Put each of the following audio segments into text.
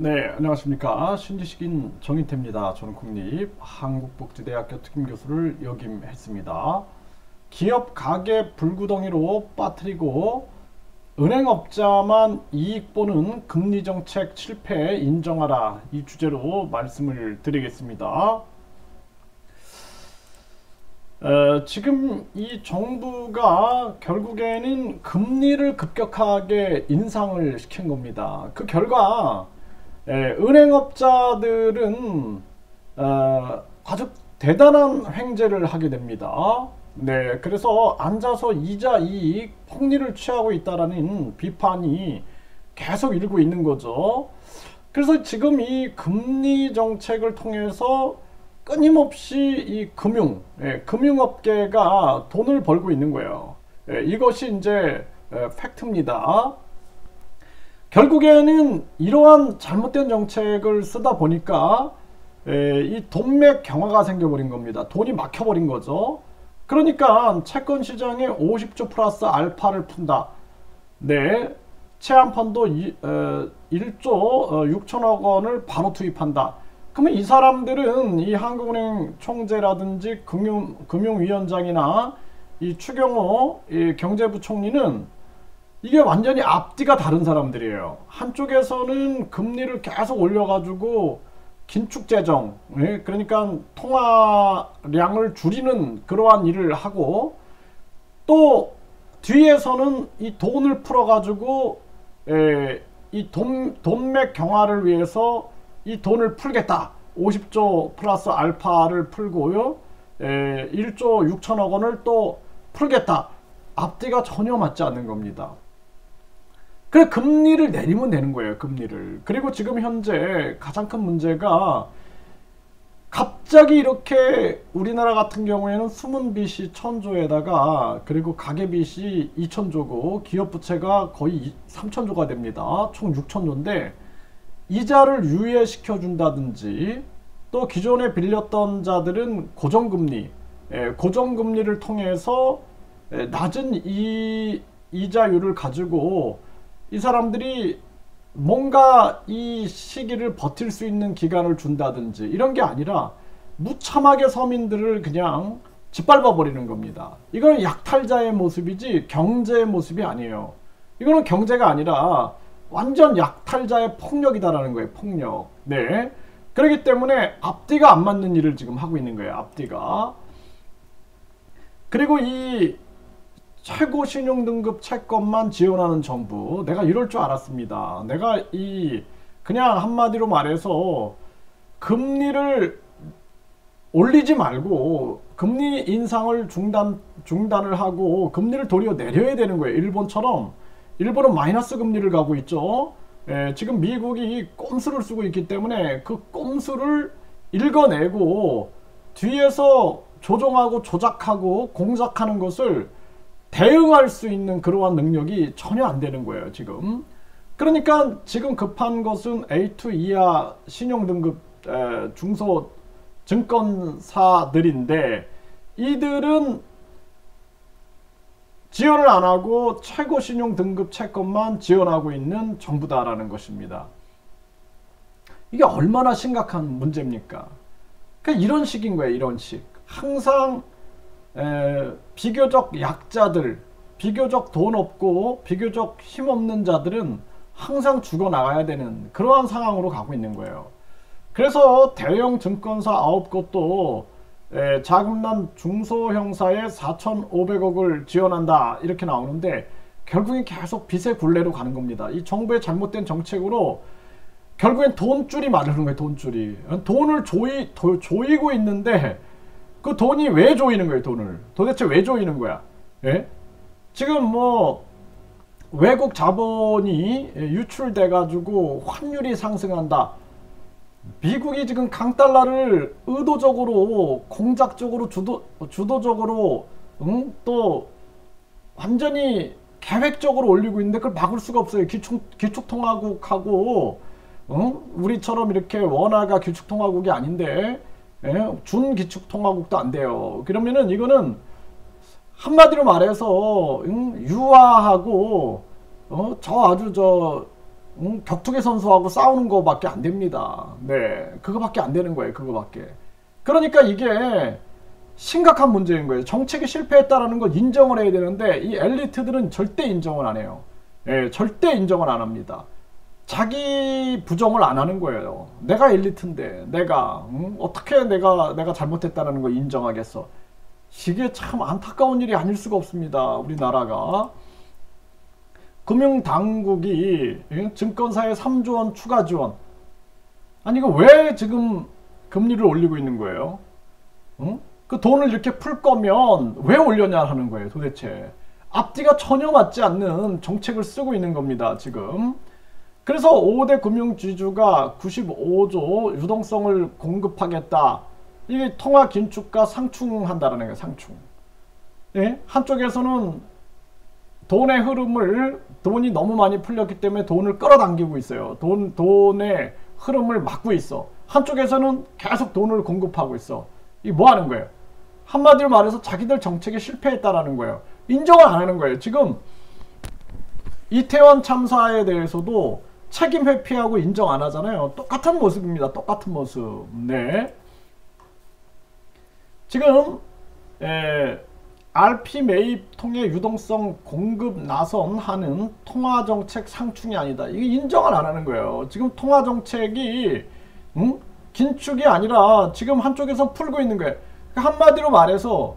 네, 안녕하십니까. 신지식인 정인태입니다. 저는 국립한국복지대학교 특임교수를 역임했습니다. 기업 가계 불구덩이로 빠뜨리고 은행업자만 이익 보는 금리정책 실패 인정하라, 이 주제로 말씀을 드리겠습니다. 지금 이 정부가 결국에는 금리를 급격하게 인상을 시킨 겁니다. 그 결과 은행업자들은 아주 대단한 횡재를 하게 됩니다. 네, 그래서 앉아서 이자 이익 폭리를 취하고 있다라는 비판이 계속 일고 있는 거죠. 그래서 지금 이 금리 정책을 통해서 끊임없이 이 금융업계가 돈을 벌고 있는 거예요. 이것이 이제 팩트입니다. 결국에는 이러한 잘못된 정책을 쓰다 보니까 이 돈맥 경화가 생겨버린 겁니다. 돈이 막혀버린 거죠. 그러니까 채권 시장에 50조 플러스 알파를 푼다. 네, 채권펀드 1조 6천억 원을 바로 투입한다. 그러면 이 사람들은 이 한국은행 총재라든지 금융위원장이나 이 추경호 이 경제부총리는 이게 완전히 앞뒤가 다른 사람들이에요. 한쪽에서는 금리를 계속 올려가지고 긴축재정, 그러니까 통화량을 줄이는 그러한 일을 하고, 또 뒤에서는 이 돈을 풀어가지고 이 돈맥 경화를 위해서 이 돈을 풀겠다. 50조 플러스 알파를 풀고요. 1조 6천억 원을 또 풀겠다. 앞뒤가 전혀 맞지 않는 겁니다. 그래, 금리를 내리면 되는 거예요. 금리를. 그리고 지금 현재 가장 큰 문제가 갑자기 이렇게 우리나라 같은 경우에는 숨은 빚이 1000조에다가 그리고 가계빚이 2000조고 기업부채가 거의 3000조가 됩니다. 총 6000조인데 이자를 유예시켜 준다든지, 또 기존에 빌렸던 자들은 고정금리를 통해서 낮은 이자율을 가지고 이 사람들이 뭔가 이 시기를 버틸 수 있는 기간을 준다든지 이런 게 아니라 무참하게 서민들을 그냥 짓밟아 버리는 겁니다. 이거는 약탈자의 모습이지 경제의 모습이 아니에요. 이거는 경제가 아니라 완전 약탈자의 폭력이다라는 거예요. 폭력. 네. 그렇기 때문에 앞뒤가 안 맞는 일을 지금 하고 있는 거예요. 앞뒤가. 그리고 이 최고 신용등급 채권만 지원하는 정부, 내가 이럴 줄 알았습니다. 내가 그냥 한마디로 말해서 금리를 올리지 말고 금리 인상을 중단을 하고 금리를 도리어 내려야 되는 거예요. 일본처럼. 일본은 마이너스 금리를 가고 있죠. 지금 미국이 꼼수를 쓰고 있기 때문에 그 꼼수를 읽어내고 뒤에서 조종하고 조작하고 공작하는 것을 대응할 수 있는 그러한 능력이 전혀 안 되는 거예요, 지금. 그러니까 지금 급한 것은 A2 이하 신용등급 중소 증권사들인데, 이들은 지원을 안 하고 최고 신용등급 채권만 지원하고 있는 정부다라는 것입니다. 이게 얼마나 심각한 문제입니까? 그러니까 이런 식인 거예요, 이런 식. 항상 비교적 약자들, 비교적 돈 없고 비교적 힘 없는 자들은 항상 죽어나가야 되는 그러한 상황으로 가고 있는 거예요. 그래서 대형 증권사 9곳도 자금난 중소형사에 4,500억을 지원한다 이렇게 나오는데, 결국엔 계속 빚의 굴레로 가는 겁니다. 이 정부의 잘못된 정책으로 결국엔 돈줄이 마르는 거예요. 돈줄이. 돈을 조이고 있는데 그 돈이 왜 조이는 거예요? 돈을 도대체 왜 조이는 거야? 예? 지금 뭐 외국 자본이 유출돼 가지고 환율이 상승한다. 미국이 지금 강달러를 의도적으로 공작적으로 주도적으로 또 완전히 계획적으로 올리고 있는데 그걸 막을 수가 없어요. 기축통화국하고 우리처럼 이렇게 원화가 기축통화국이 아닌데 준기축통화국도 안 돼요. 그러면은 이거는 한마디로 말해서 유화하고 아주 격투기 선수하고 싸우는 거밖에 안 됩니다. 네, 그거밖에 안 되는 거예요. 그거밖에. 그러니까 이게 심각한 문제인 거예요. 정책이 실패했다라는 걸 인정을 해야 되는데 이 엘리트들은 절대 인정을 안 해요. 예, 절대 인정을 안 합니다. 자기 부정을 안 하는 거예요. 내가 엘리트인데 내가 어떻게 내가 잘못했다는 걸 인정하겠어. 이게 참 안타까운 일이 아닐 수가 없습니다. 우리나라가 금융당국이 증권사에 3조 원 추가 지원. 아니 이거 왜 지금 금리를 올리고 있는 거예요? 그 돈을 이렇게 풀 거면 왜 올려냐 하는 거예요 도대체. 앞뒤가 전혀 맞지 않는 정책을 쓰고 있는 겁니다 지금. 그래서 5대 금융지주가 95조 유동성을 공급하겠다. 이게 통화 긴축과 상충한다는 거예요. 상충. 예? 한쪽에서는 돈의 흐름을 돈이 너무 많이 풀렸기 때문에 돈을 끌어당기고 있어요. 돈의 흐름을 막고 있어. 한쪽에서는 계속 돈을 공급하고 있어. 이게 뭐 하는 거예요? 한마디로 말해서 자기들 정책에 실패했다라는 거예요. 인정을 안 하는 거예요. 지금 이태원 참사에 대해서도 책임 회피하고 인정 안 하잖아요. 똑같은 모습입니다. 똑같은 모습. 네. 지금 RP 매입 통해 유동성 공급 나선하는 통화정책 상충이 아니다. 이게 인정을 안 하는 거예요. 지금 통화정책이 긴축이 아니라 지금 한쪽에서 풀고 있는 거예요. 한마디로 말해서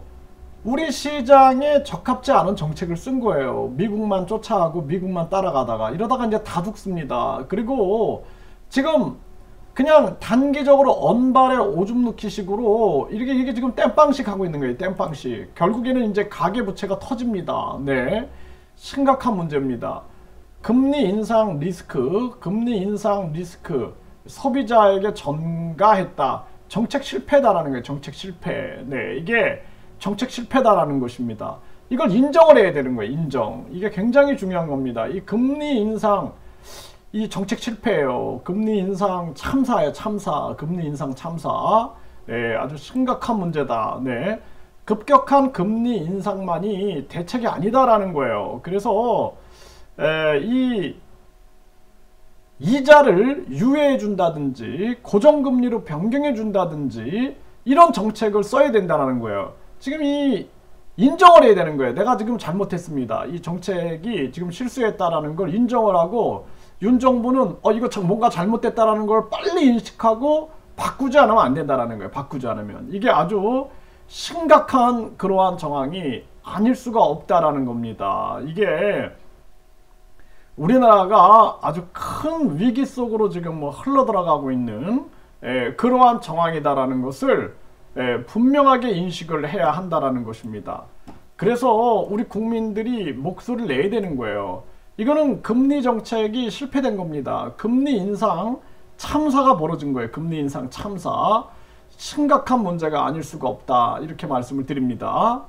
우리 시장에 적합지 않은 정책을 쓴 거예요. 미국만 쫓아가고 미국만 따라가다가 이러다가 이제 다 죽습니다. 그리고 지금 그냥 단기적으로 언발에 오줌 넣기 식으로 이게 지금 땜빵식 하고 있는 거예요. 땜빵식. 결국에는 이제 가계부채가 터집니다. 네, 심각한 문제입니다. 금리 인상 리스크, 소비자에게 전가했다. 정책 실패다라는 거예요. 정책 실패. 네, 이게 정책 실패다라는 것입니다. 이걸 인정을 해야 되는 거예요. 인정. 이게 굉장히 중요한 겁니다. 이 금리 인상, 이 정책 실패예요. 금리 인상 참사예요. 참사. 금리 인상 참사. 네, 아주 심각한 문제다. 네, 급격한 금리 인상만이 대책이 아니다라는 거예요. 그래서 이 이자를 유예해 준다든지 고정금리로 변경해 준다든지 이런 정책을 써야 된다는 거예요. 지금 이 인정을 해야 되는 거예요. 내가 지금 잘못했습니다. 이 정책이 지금 실수했다라는 걸 인정을 하고 윤 정부는 이거 참 뭔가 잘못됐다라는 걸 빨리 인식하고 바꾸지 않으면 안 된다라는 거예요. 바꾸지 않으면. 이게 아주 심각한 그러한 정황이 아닐 수가 없다라는 겁니다. 이게 우리나라가 아주 큰 위기 속으로 지금 흘러 들어가고 있는 그러한 정황이다라는 것을 분명하게 인식을 해야 한다라는 것입니다. 그래서 우리 국민들이 목소리를 내야 되는 거예요. 이거는 금리 정책이 실패된 겁니다. 금리 인상 참사가 벌어진 거예요. 금리 인상 참사. 심각한 문제가 아닐 수가 없다. 이렇게 말씀을 드립니다.